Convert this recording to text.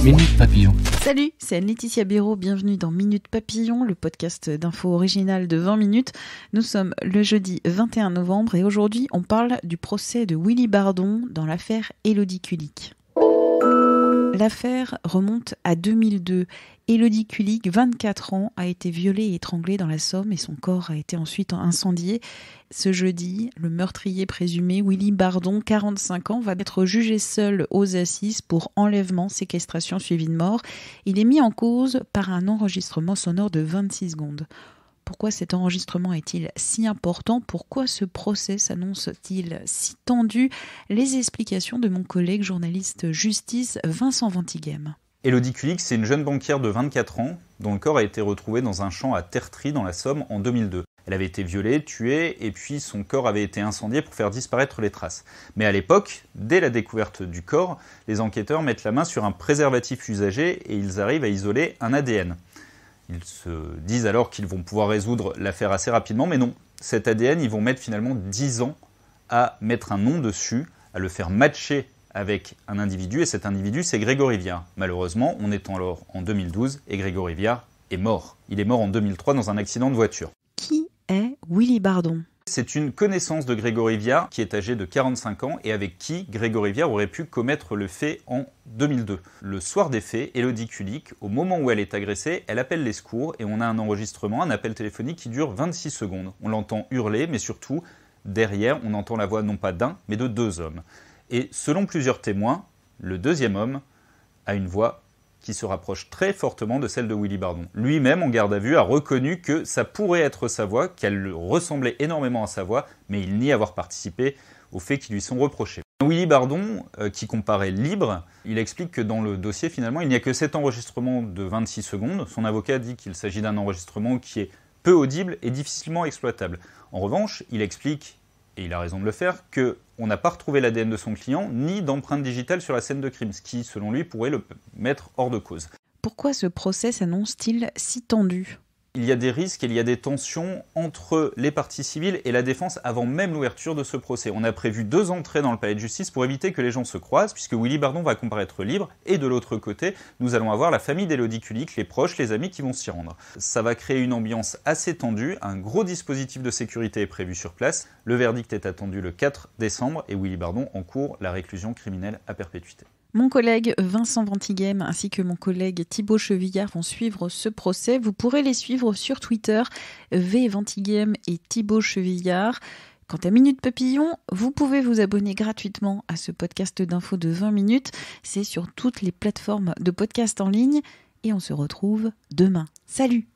Minute Papillon. Salut, c'est Anne-Laetitia Béraud, bienvenue dans Minute Papillon, le podcast d'info original de 20 minutes. Nous sommes le jeudi 21 novembre et aujourd'hui on parle du procès de Willy Bardon dans l'affaire Élodie Kulik. L'affaire remonte à 2002. Élodie Kulik, 24 ans, a été violée et étranglée dans la Somme et son corps a été ensuite incendié. Ce jeudi, le meurtrier présumé, Willy Bardon, 45 ans, va être jugé seul aux assises pour enlèvement, séquestration suivie de mort. Il est mis en cause par un enregistrement sonore de 26 secondes. Pourquoi cet enregistrement est-il si important ? Pourquoi ce procès s'annonce-t-il si tendu ? Les explications de mon collègue journaliste justice Vincent Ventighem. Élodie Kulik, c'est une jeune banquière de 24 ans dont le corps a été retrouvé dans un champ à Tertry dans la Somme en 2002. Elle avait été violée, tuée et puis son corps avait été incendié pour faire disparaître les traces. Mais à l'époque, dès la découverte du corps, les enquêteurs mettent la main sur un préservatif usagé et ils arrivent à isoler un ADN. Ils se disent alors qu'ils vont pouvoir résoudre l'affaire assez rapidement, mais non. Cet ADN, ils vont mettre finalement 10 ans à mettre un nom dessus, à le faire matcher avec un individu, et cet individu, c'est Grégory Viard. Malheureusement, on est alors en 2012, et Grégory Viard est mort. Il est mort en 2003 dans un accident de voiture. Qui est Willy Bardon ? C'est une connaissance de Grégory Viard qui est âgé de 45 ans et avec qui Grégory Viard aurait pu commettre le fait en 2002. Le soir des faits, Élodie Kulik, au moment où elle est agressée, elle appelle les secours et on a un enregistrement, un appel téléphonique qui dure 26 secondes. On l'entend hurler, mais surtout, derrière, on entend la voix non pas d'un, mais de deux hommes. Et selon plusieurs témoins, le deuxième homme a une voix qui se rapproche très fortement de celle de Willy Bardon. Lui-même, en garde à vue, a reconnu que ça pourrait être sa voix, qu'elle ressemblait énormément à sa voix, mais il nie avoir participé aux faits qui lui sont reprochés. Willy Bardon, qui comparaît libre, il explique que dans le dossier, finalement, il n'y a que cet enregistrement de 26 secondes. Son avocat dit qu'il s'agit d'un enregistrement qui est peu audible et difficilement exploitable. En revanche, il explique, et il a raison de le faire, qu'on n'a pas retrouvé l'ADN de son client, ni d'empreinte digitale sur la scène de crime, ce qui, selon lui, pourrait le mettre hors de cause. Pourquoi ce procès s'annonce-t-il si tendu ? Il y a des risques et il y a des tensions entre les parties civiles et la défense avant même l'ouverture de ce procès. On a prévu 2 entrées dans le palais de justice pour éviter que les gens se croisent, puisque Willy Bardon va comparaître libre, et de l'autre côté, nous allons avoir la famille d'Élodie Kulik, les proches, les amis qui vont s'y rendre. Ça va créer une ambiance assez tendue, un gros dispositif de sécurité est prévu sur place, le verdict est attendu le 4 décembre, et Willy Bardon encourt la réclusion criminelle à perpétuité. Mon collègue Vincent Ventighem ainsi que mon collègue Thibaut Chevillard vont suivre ce procès. Vous pourrez les suivre sur Twitter, Ventighem et Thibaut Chevillard. Quant à Minute Papillon, vous pouvez vous abonner gratuitement à ce podcast d'infos de 20 minutes. C'est sur toutes les plateformes de podcast en ligne et on se retrouve demain. Salut !